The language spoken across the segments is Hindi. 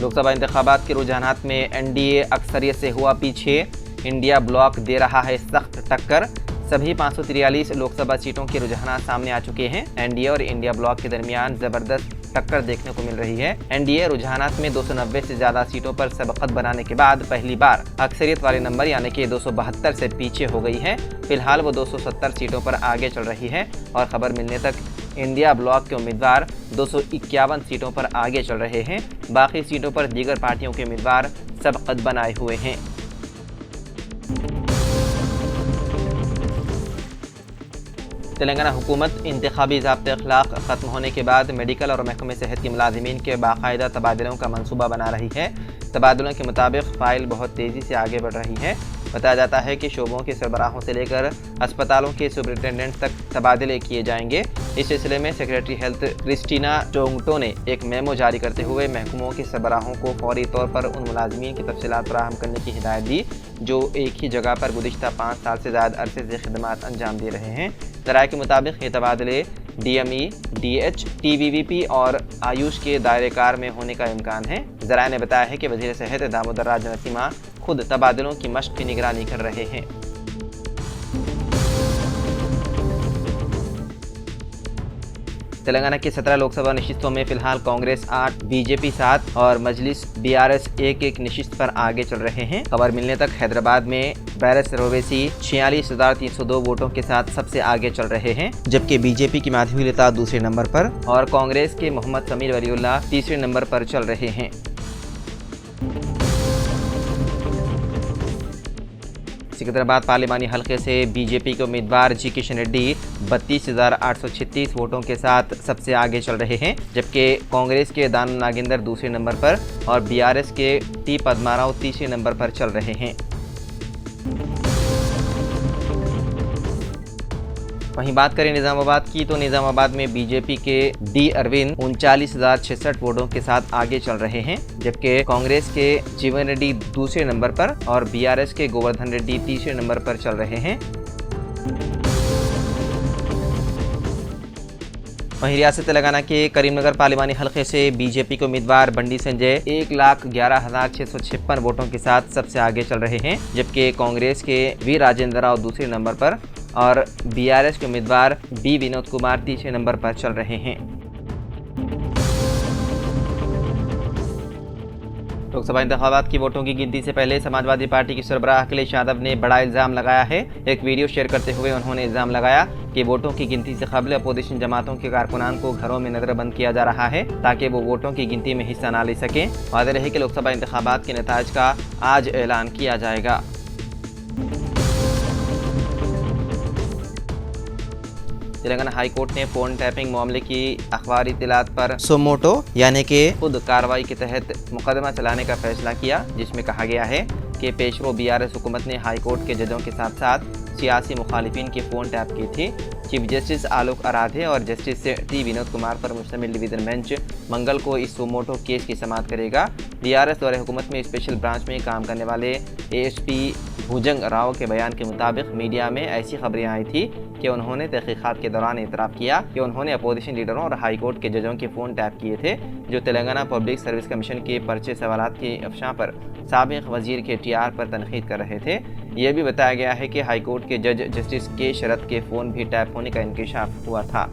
लोकसभा इंतखाबात के रुझानात में एनडीए अक्सरियत से हुआ पीछे, इंडिया ब्लॉक दे रहा है सख्त टक्कर। सभी 543 लोकसभा सीटों के रुझानात सामने आ चुके हैं। एनडीए और इंडिया ब्लॉक के दरमियान जबरदस्त टक्कर देखने को मिल रही है। एनडीए रुझानात में 290 से ज्यादा सीटों पर सबकत बनाने के बाद पहली बार अक्सरियत वाले नंबर यानी कि 272 से पीछे हो गई है। फिलहाल वो 270 सीटों पर आगे चल रही है और खबर मिलने तक इंडिया ब्लॉक के उम्मीदवार 251 सीटों पर आगे चल रहे हैं। बाकी सीटों पर दीगर पार्टियों के उम्मीदवार सबकत बनाए हुए हैं। तेलंगाना हुकूमत इंतखाबी ज़ाब्ते अखलाक ख़त्म होने के बाद मेडिकल और महकमे सेहत के मुलाजिमीन के बाकायदा तबादलों का मंसूबा बना रही है। तबादलों के मुताबिक फ़ाइल बहुत तेज़ी से आगे बढ़ रही है। बताया जाता है कि शोबों के सरबराहों से लेकर अस्पतालों के सुपरिटेंडेंट तक तबादले किए जाएंगे। इस सिलसिले में सेक्रेटरी हेल्थ क्रिस्टीना चोंगटो ने एक मेमो जारी करते हुए महकमों के सरबराहों को फौरी तौर पर उन मुलाजमीन की तफसीलात फराहम करने की हिदायत दी जो एक ही जगह पर गुज़िश्ता 5 साल से ज़्यादा अरसे से खिदमात अंजाम दे रहे हैं। ज़राए के मुताबिक ये तबादले डीएमई, डीएच, टीवीवीपी और आयुष के दायरे कार में होने का इम्कान है। ज़राए ने बताया है कि वज़ीर सेहत दामोदर राज नरसिम्हा खुद तबादलों की मश्क की निगरानी कर रहे हैं। तेलंगाना की 17 लोकसभा नशिस्तों में फिलहाल कांग्रेस 8, बीजेपी 7 और मजलिस बीआरएस एक नशिस्त पर आगे चल रहे हैं। खबर मिलने तक हैदराबाद में बैरस रोवेसी 46,302 वोटों के साथ सबसे आगे चल रहे हैं, जबकि बीजेपी की माधवी लता दूसरे नंबर पर और कांग्रेस के मोहम्मद समीर वलीउल्लाह तीसरे नंबर पर चल रहे हैं। सिकंदराबाद पार्लिमानी हलके से बीजेपी के उम्मीदवार जी किशन रेड्डी 32,836 वोटों के साथ सबसे आगे चल रहे हैं, जबकि कांग्रेस के दानव नागेंद्र दूसरे नंबर पर और बीआरएस के टी पद्माराव तीसरे नंबर पर चल रहे हैं। वहीं बात करें निज़ामाबाद की तो निज़ामाबाद में बीजेपी के डी अरविंद 39,066 वोटों के साथ आगे चल रहे हैं, जबकि कांग्रेस के जीवन रेड्डी दूसरे नंबर पर और बीआरएस के गोवर्धन रेड्डी तीसरे नंबर पर चल रहे हैं। वहीं रियासत तेलंगाना के करीमनगर पार्लिमानी हलके से बीजेपी के उम्मीदवार बंडी संजय 1,11,656 वोटों के साथ सबसे आगे चल रहे हैं, जबकि कांग्रेस के वी राजेंद्र राव दूसरे नंबर पर और बीआरएस के उम्मीदवार बी विनोद कुमार तीसरे नंबर पर चल रहे हैं। लोकसभा इंतखाबात की वोटों की गिनती से पहले समाजवादी पार्टी की सरबराह अखिलेश यादव ने बड़ा इल्ज़ाम लगाया है। एक वीडियो शेयर करते हुए उन्होंने इल्ज़ाम लगाया कि वोटों की गिनती से कबल अपोजिशन जमातों के कारकुनान को घरों में नजरबंद किया जा रहा है ताकि वो वोटों की गिनती में हिस्सा ना ले सकें। वाज़ेह रहे कि लोकसभा इंतखाबात के नताइज का आज ऐलान किया जाएगा। तेलंगाना हाई कोर्ट ने फ़ोन टैपिंग मामले की अखबारी इत्तलात पर सोमोटो यानी कि खुद कार्रवाई के तहत मुकदमा चलाने का फैसला किया, जिसमें कहा गया है कि पेशरो बीआरएस हुकूमत ने हाई कोर्ट के जजों के साथ साथ सियासी मुखालिफिन की फ़ोन टैप की थी। चीफ जस्टिस आलोक आराधे और जस्टिस टी विनोद कुमार पर मुश्तमिल डिवीज़न बेंच मंगल को इस सोमोटो केस की समाअत करेगा। बीआरएस दौरे हुकूमत में स्पेशल ब्रांच में काम करने वाले एएसपी भुजंग राव के बयान के मुताबिक मीडिया में ऐसी खबरें आई थी कि उन्होंने तहकीकात के दौरान इतराफ़ किया कि उन्होंने अपोजिशन लीडरों और हाई कोर्ट के जजों के फ़ोन टैप किए थे, जो तेलंगाना पब्लिक सर्विस कमीशन के पर्चे सवालात की अफशा पर साबिक़ वज़ीर के टीआर पर तनकीद कर रहे थे। यह भी बताया गया है कि हाई कोर्ट के जज जस्टिस के शरत के फ़ोन भी टैप होने का इंकशाफ हुआ था।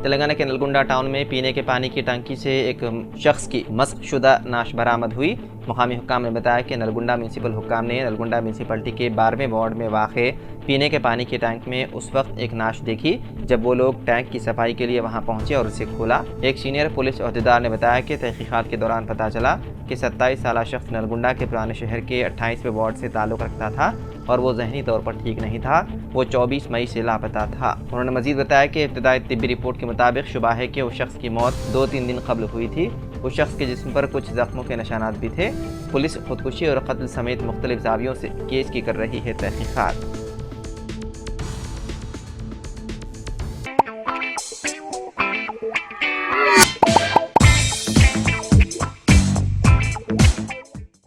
तेलंगाना के नलगुंडा टाउन में पीने के पानी की टंकी से एक शख्स की मस्कशुदा नाश बरामद हुई। मुकामी हुक्काम ने बताया कि नलगुंडा म्यूनसिपल हुक्काम ने नलगुंडा म्यूनसिपलिटी के 12वें वार्ड में वाक़े पीने के पानी के टैंक में उस वक्त एक नाश देखी जब वो लोग टैंक की सफाई के लिए वहां पहुंचे और उसे खोला। एक सीनियर पुलिस अहदेदार ने बताया कि तहकीकात के दौरान पता चला कि 27 साला शख्स नलगुंडा के पुराने शहर के 28वें वार्ड से ताल्लुक़ रखता था और वो जहनी तौर पर ठीक नहीं था। वो 24 मई से लापता था। उन्होंने मजीद बताया कि इब्तदाई तिब्बी रिपोर्ट के मुताबिक शुबा है कि उस शख्स की मौत 2-3 दिन कबल हुई थी। उस शख्स के जिस्म पर कुछ जख्मों के निशानात भी थे। पुलिस खुदकुशी और कत्ल समेत मुख्तलिफ ज़ावियों से केस की कर रही है तहकीकात।